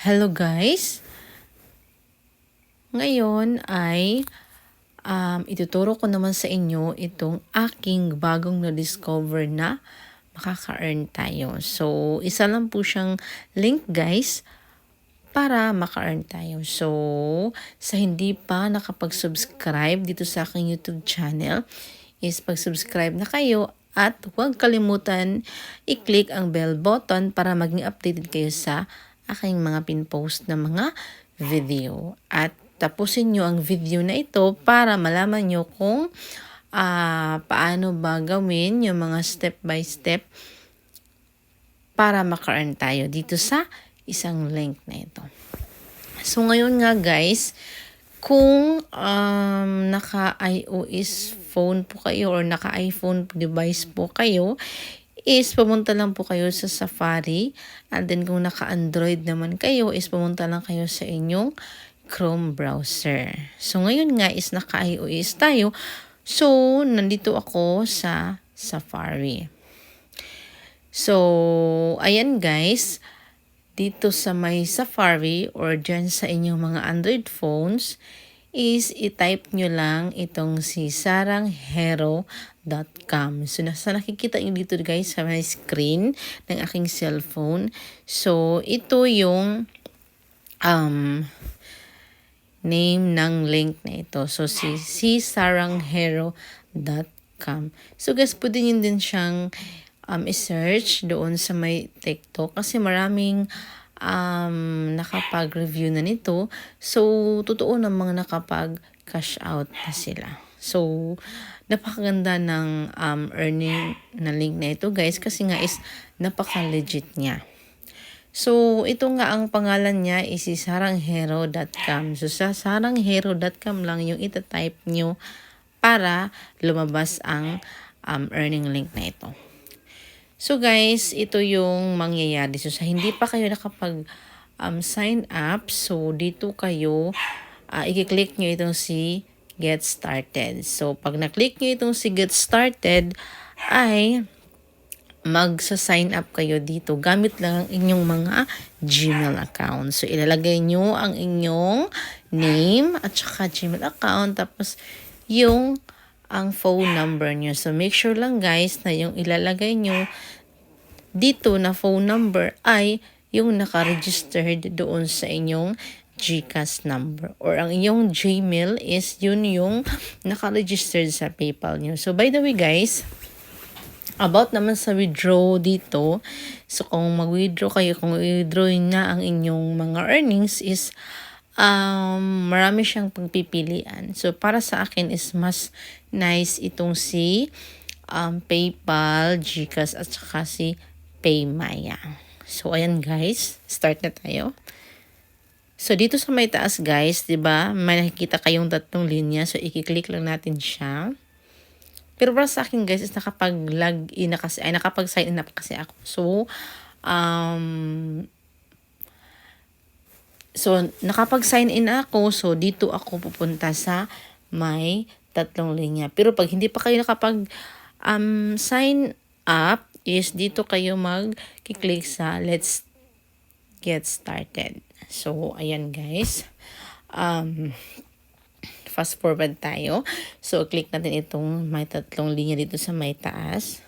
Hello guys! Ngayon ay ituturo ko naman sa inyo itong aking bagong na-discover na makaka-earn tayo. So, isa lang po siyang link guys para maka-earn tayo. So, sa hindi pa nakapag-subscribe dito sa aking YouTube channel is pag-subscribe na kayo at huwag kalimutan i-click ang bell button para maging updated kayo sa aking mga pin-post na mga video. At tapusin nyo ang video na ito para malaman nyo kung paano ba gawin yung mga step by step para maka-earn tayo dito sa isang link na ito. So ngayon nga guys, kung naka-iOS phone po kayo or naka-iPhone device po kayo, is pumunta lang po kayo sa Safari. And then kung naka-Android naman kayo, is pumunta lang kayo sa inyong Chrome browser. So ngayon nga is naka-iOS tayo. So nandito ako sa Safari. So ayan guys, dito sa may Safari or dyan sa inyong mga Android phones, is i-type nyo lang itong si saranghero.com. So, nakikita nyo dito guys sa my screen ng aking cellphone. So, ito yung name ng link na ito. So, si saranghero.com. So, guys, pwede nyo din siyang i-search doon sa may TikTok kasi maraming nakapag-review na nito. So, totoo namang nakapag-cash out na sila. So, napakaganda ng earning na link na ito guys kasi nga is napaka-legit niya. So, ito nga ang pangalan niya is si saranghero.com. So, sa saranghero.com lang yung itatype nyo para lumabas ang earning link na ito. So guys, ito yung mangyayari. So sa hindi pa kayo nakapag sign up, so dito kayo i-click nyo itong si Get Started. So pag na-click nyo itong si Get Started, ay magsa-sign up kayo dito gamit lang ang inyong mga Gmail account. So ilalagay nyo ang inyong name at saka Gmail account, tapos yung ang phone number nyo. So, make sure lang guys na yung ilalagay nyo dito na phone number ay yung naka-registered doon sa inyong GCash number. Or ang inyong Gmail is yun yung naka-registered sa PayPal nyo. So, by the way guys, about naman sa withdraw dito, so kung mag-withdraw kayo, kung i-withdraw na ang inyong mga earnings is marami siyang pagpipilian. So, para sa akin is mas nice itong si PayPal, GCash, at saka si PayMaya. So, ayan guys. Start na tayo. So, dito sa may taas guys, diba, may nakikita kayong tatlong linya. So, i-click lang natin siya. Pero para sa akin guys, is nakapag-log in na kasi, ay nakapag-sign in na kasi ako. So, nakapag-sign in ako. So, dito ako pupunta sa may tatlong linya. Pero pag hindi pa kayo nakapag-sign up, is dito kayo mag-click sa Let's Get Started. So, ayan guys. Fast forward tayo. So, click natin itong may tatlong linya dito sa may taas.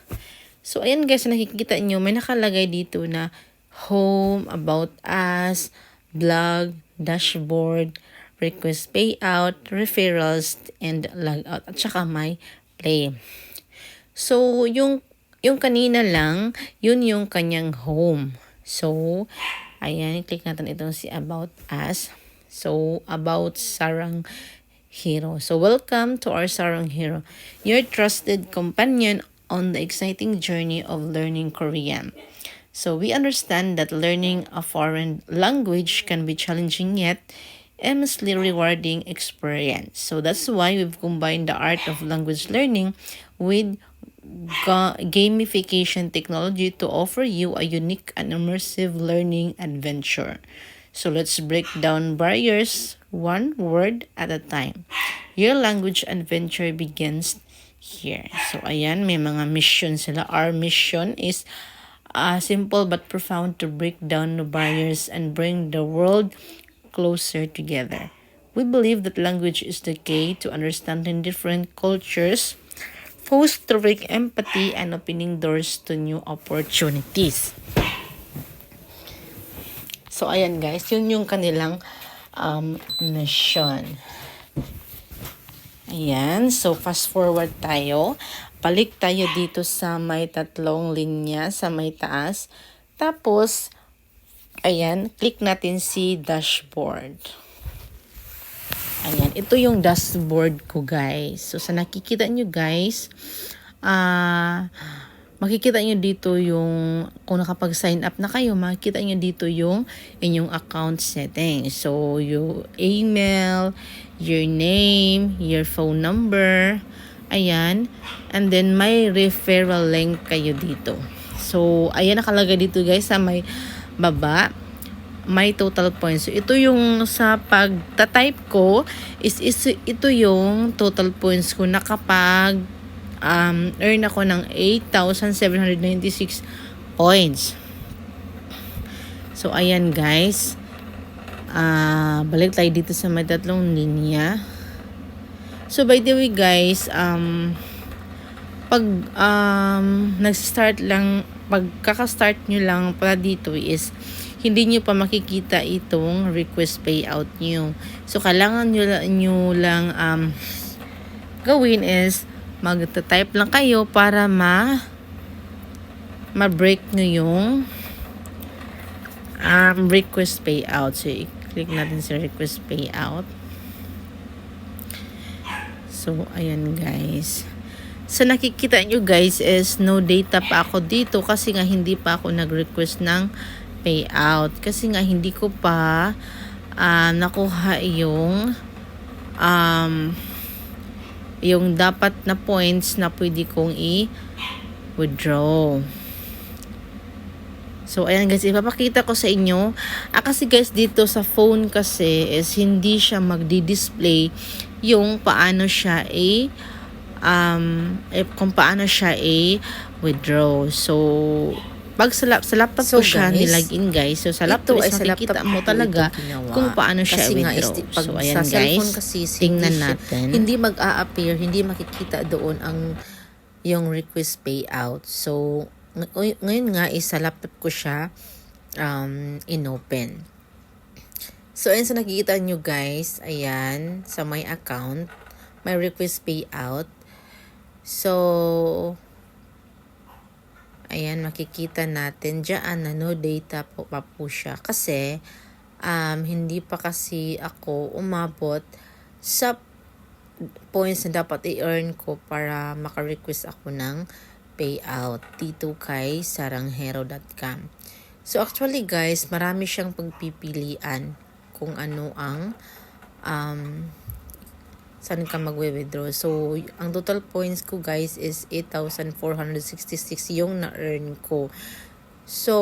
So, ayan guys, nakikita nyo, may nakalagay dito na Home, About Us, Blog, Dashboard, Request Payout, Referrals, and Logout. At saka may Play. So, yung kanina lang, yun yung kanyang home. So, ayan, click natin itong si About Us. So, About Saranghero. So, welcome to our Saranghero, your trusted companion on the exciting journey of learning Korean. So, we understand that learning a foreign language can be challenging yet immensely rewarding experience. So, that's why we've combined the art of language learning with gamification technology to offer you a unique and immersive learning adventure. So, let's break down barriers one word at a time. Your language adventure begins here. So, ayan, may mga mission sila. Our mission is simple but profound to break down the barriers and bring the world closer together. We believe that language is the key to understanding different cultures, fostering empathy, and opening doors to new opportunities. So, ayan guys, yun yung kanilang mission. Ayan, so fast forward tayo. Balik tayo dito sa may tatlong linya sa may taas. Tapos, ayan, click natin si dashboard. Ayan, ito yung dashboard ko guys. So, sa nakikita nyo guys, makikita nyo dito yung, kung nakapag-sign up na kayo, makikita nyo dito yung inyong account settings. So, yung email, your name, your phone number, ayan. And then, may referral link kayo dito. So, ayan nakalagay dito guys sa may baba. May total points. So, ito yung sa pagta-type ko, ito yung total points ko na kapag earn ako ng 8,796 points. So, ayan guys. Balik tayo dito sa may tatlong linya. So, by the way guys, pag nag-start lang, pagkaka-start nyo lang pala dito is hindi nyo pa makikita itong request payout nyo. So, kailangan nyo lang gawin is mag-type lang kayo para ma-break nyo yung request payout. So, i-click natin sa request payout. So, ayan guys. So, nakikita nyo guys is no data pa ako dito kasi nga hindi pa ako nag-request ng payout. Kasi nga hindi ko pa nakuha yung dapat na points na pwede kong i-withdraw. So, ayan guys, ipapakita ko sa inyo. Kasi guys, dito sa phone kasi is hindi siya magdi-display yung paano siya kung paano siya i-withdraw. So, pag sa laptop ko siya nilagin guys. So, sa laptop is makikita mo talaga kung paano siya i-withdraw. So, ayan guys, tingnan natin. Hindi mag-a-appear, hindi makikita doon yung request payout. So, ngayon nga is sa laptop ko siya inopen. So, ayan sa nakikita nyo guys, ayan, sa my account, may request payout. So, ayan, makikita natin dyan na no data pa po siya. Kasi, hindi pa kasi ako umabot sa points na dapat i-earn ko para maka-request ako ng payout dito kay saranghero.com. So, actually guys, marami siyang pagpipilian kung ano ang saan ka magwe-withdraw. So, ang total points ko guys is 8,466 yung na-earn ko. So,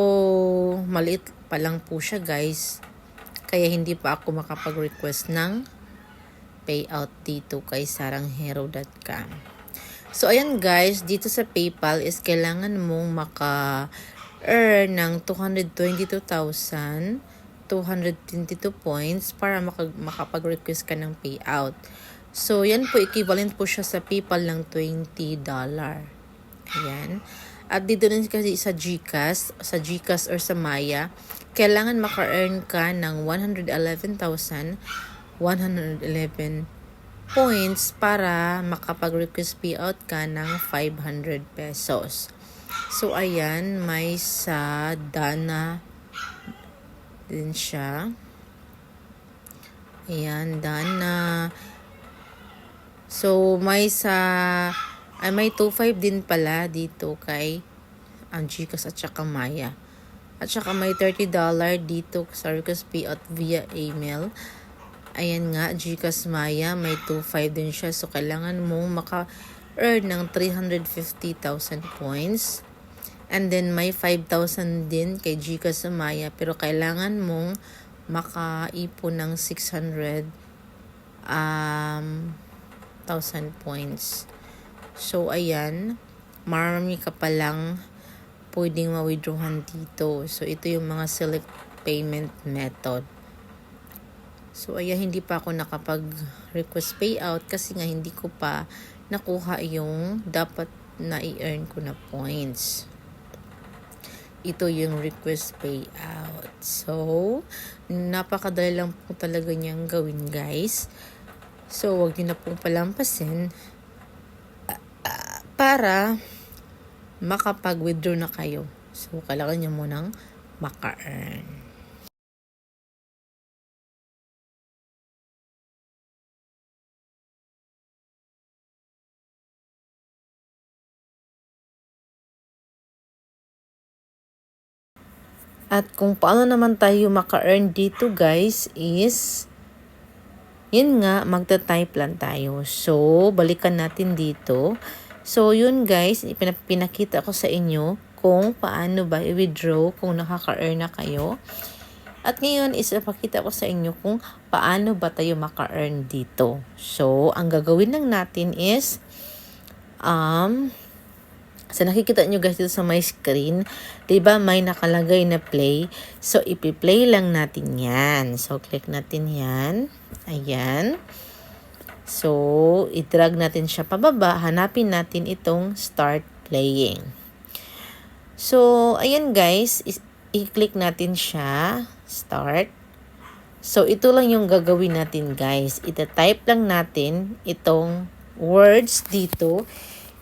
maliit pa lang po siya guys. Kaya hindi pa ako makapag-request ng payout dito kay saranghero.com. So, ayan guys, dito sa PayPal is kailangan mong maka-earn ng 222,222 points para makapag-request ka ng payout. So, yan po, equivalent po siya sa PayPal ng $20. Ayan. At dito rin kasi sa GCash or sa Maya, kailangan maka-earn ka ng 111,111 points para makapag-request payout ka ng 500 pesos. So, ayan, may sa Dana din siya. Ayan, Dana. So, may 2.5 din pala dito kay GCash at saka Maya. At saka may $30 dito sa request payout via email. Ayan nga, GCash Maya, may 2.5 din siya. So, kailangan mong maka-earn ng 350,000 points. And then, may 5,000 din kay GCash Maya. Pero, kailangan mong maka-ipon ng 600,000 points. So, ayan, marami ka palang pwedeng ma-withdrawhan dito. So, ito yung mga select payment method. So, ayan, hindi pa ako nakapag-request payout kasi nga hindi ko pa nakuha yung dapat na i-earn ko na points. Ito yung request payout. So, napakadali lang po talaga niyang gawin, guys. So, wag niyo na pong palampasin para makapag-withdraw na kayo. So, kailangan niyo munang maka-earn. At kung paano naman tayo maka-earn dito, guys, is yun nga, magta-type lang tayo. So, balikan natin dito. So, yun guys, pinakita ko sa inyo kung paano ba i-withdraw kung nakaka-earn na kayo. At ngayon is napakita ko sa inyo kung paano ba tayo maka-earn dito. So, ang gagawin lang natin is so, nakikita nyo guys dito sa my screen, diba may nakalagay na play. So, ipi-play lang natin yan. So, click natin yan. Ayan. So, i-drag natin siya pababa. Hanapin natin itong start playing. So, ayan guys. I-click natin siya. Start. So, ito lang yung gagawin natin guys. Ita-type lang natin itong words dito.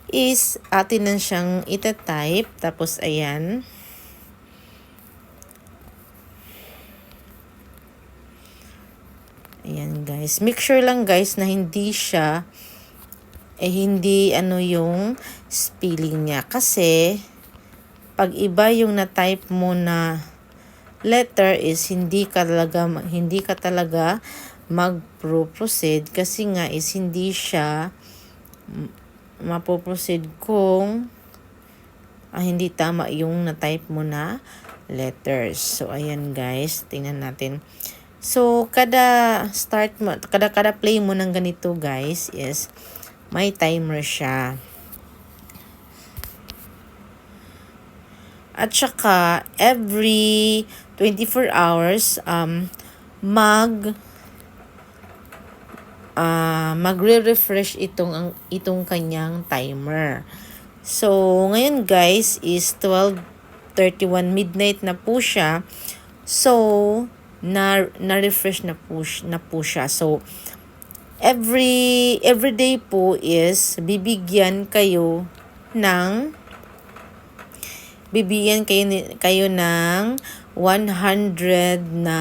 Is atin na siyang ita-type. Tapos, ayan. Ayan, guys. Make sure lang, guys, na hindi siya, hindi yung spelling niya. Kasi, pag iba yung na-type mo na letter is hindi ka talaga mag-proceed. Kasi nga is hindi siya mapoproceed kung hindi tama yung na-type mo na letters. So, ayan guys. Tingnan natin. So, kada play mo ng ganito guys is may timer siya. At saka, every 24 hours, magre-refresh itong kanyang timer. So, ngayon guys is 12:31 midnight na po siya. So, na-refresh na po siya. So, every day po is bibigyan kayo ng 100 na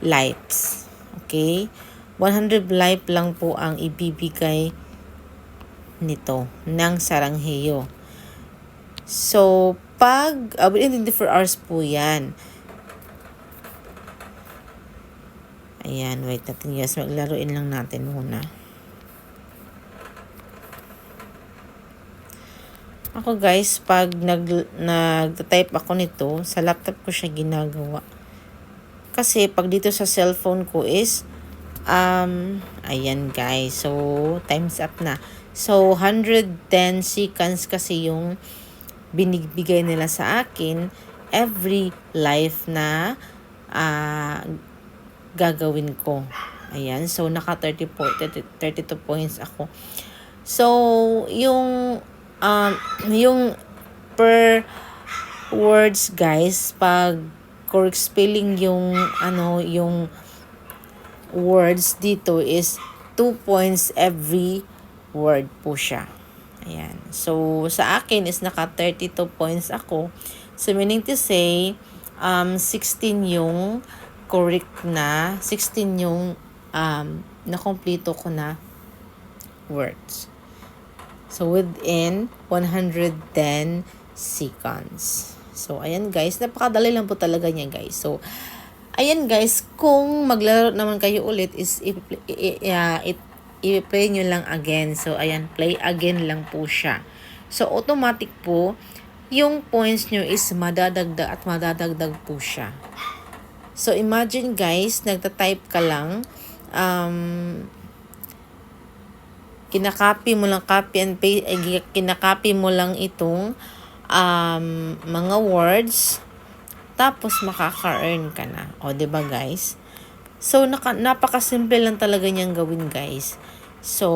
lives. Okay? 100 life lang po ang ibibigay nito ng Sarangheyo. So, pag within 24 hours po yan. Ayan, wait natin guys. Maglaruin lang natin muna. Ako guys, pag nag-type ako nito, sa laptop ko siya ginagawa. Kasi pag dito sa cellphone ko is, ayan guys. So, time's up na. So, 110 seconds kasi yung binibigay nila sa akin every life na gagawin ko. Ayan. So, naka 32 points ako. So, yung per words guys, pag correct spelling yung words dito is 2 points every word po siya. Ayan. So, sa akin is naka 32 points ako. So, meaning to say, 16 yung correct na, 16 yung nakompleto ko na words. So, within 110 seconds. So, ayan guys. Napakadali lang po talaga niya guys. So, ayan guys. Kung maglaro naman kayo ulit is i-play nyo lang again. So, ayan. Play again lang po siya. So, automatic po, yung points nyo is madadagdag at madadagdag po siya. So, imagine guys, nagta-type ka lang, kinakopy mo lang, copy and paste, kinakopy mo lang itong mga words, tapos makaka-earn ka na. O, 'di ba guys? So, napakasimple lang talaga niyang gawin, guys. So,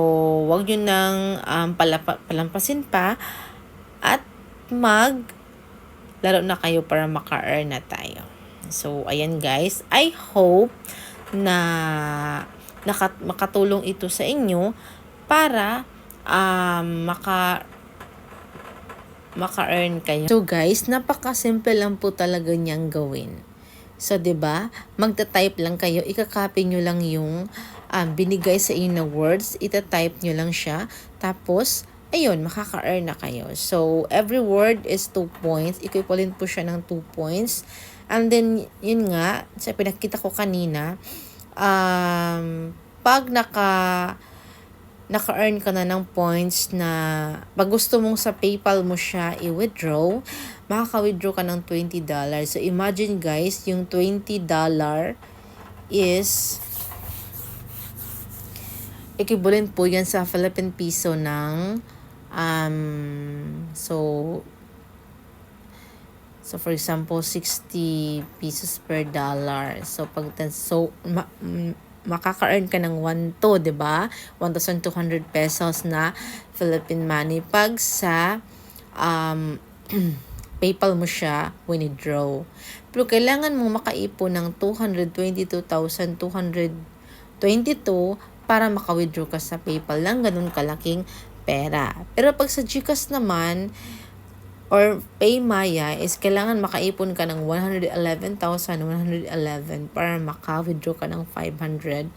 wag nyo nang palampasin pa at laro na kayo para maka-earn na tayo. So, ayan guys. I hope na makatulong ito sa inyo para maka-earn kayo. So guys, napaka-simple lang po talaga niyang gawin. So, 'di ba? Magta-type lang kayo, ika-copy nyo lang yung binigay sa inyo na words, ita-type nyo lang siya, tapos ayun, makaka-earn na kayo. So, every word is 2 points. Equivalent po siya ng 2 points. And then, yun nga, sa pinakita ko kanina, pag naka-earn ka na ng points na pag gusto mong sa PayPal mo siya i-withdraw, makaka-withdraw ka ng $20. So, imagine guys, yung $20 is equivalent po yan sa Philippine Piso ng so for example 60 pesos per dollar. So makaka-earn ka ng 1,200, 'di ba? 1,200 pesos na Philippine money pag sa PayPal mo siya withdraw. Pero kailangan mo makaipon ng 222,222 para maka-withdraw ka sa PayPal ng ganun kalaking pera. Pero pag sa GCash naman or PayMaya is kailangan makaipon ka ng 111,111 para maka-withdraw ka ng 500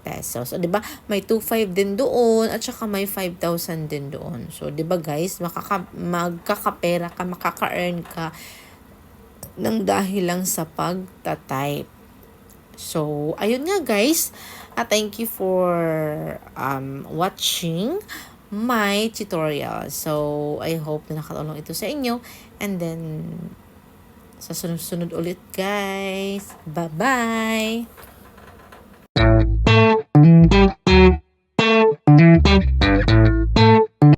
pesos. So, 'di ba? May 2,500 din doon at saka may 5,000 din doon. So, 'di ba guys, magkakapera ka, makaka-earn ka ng dahil lang sa pagta-type. So, ayun nga guys. Thank you for watching my tutorial. So, I hope na nakatulong ito sa inyo. And then, sa sunod-sunod ulit guys. Bye-bye!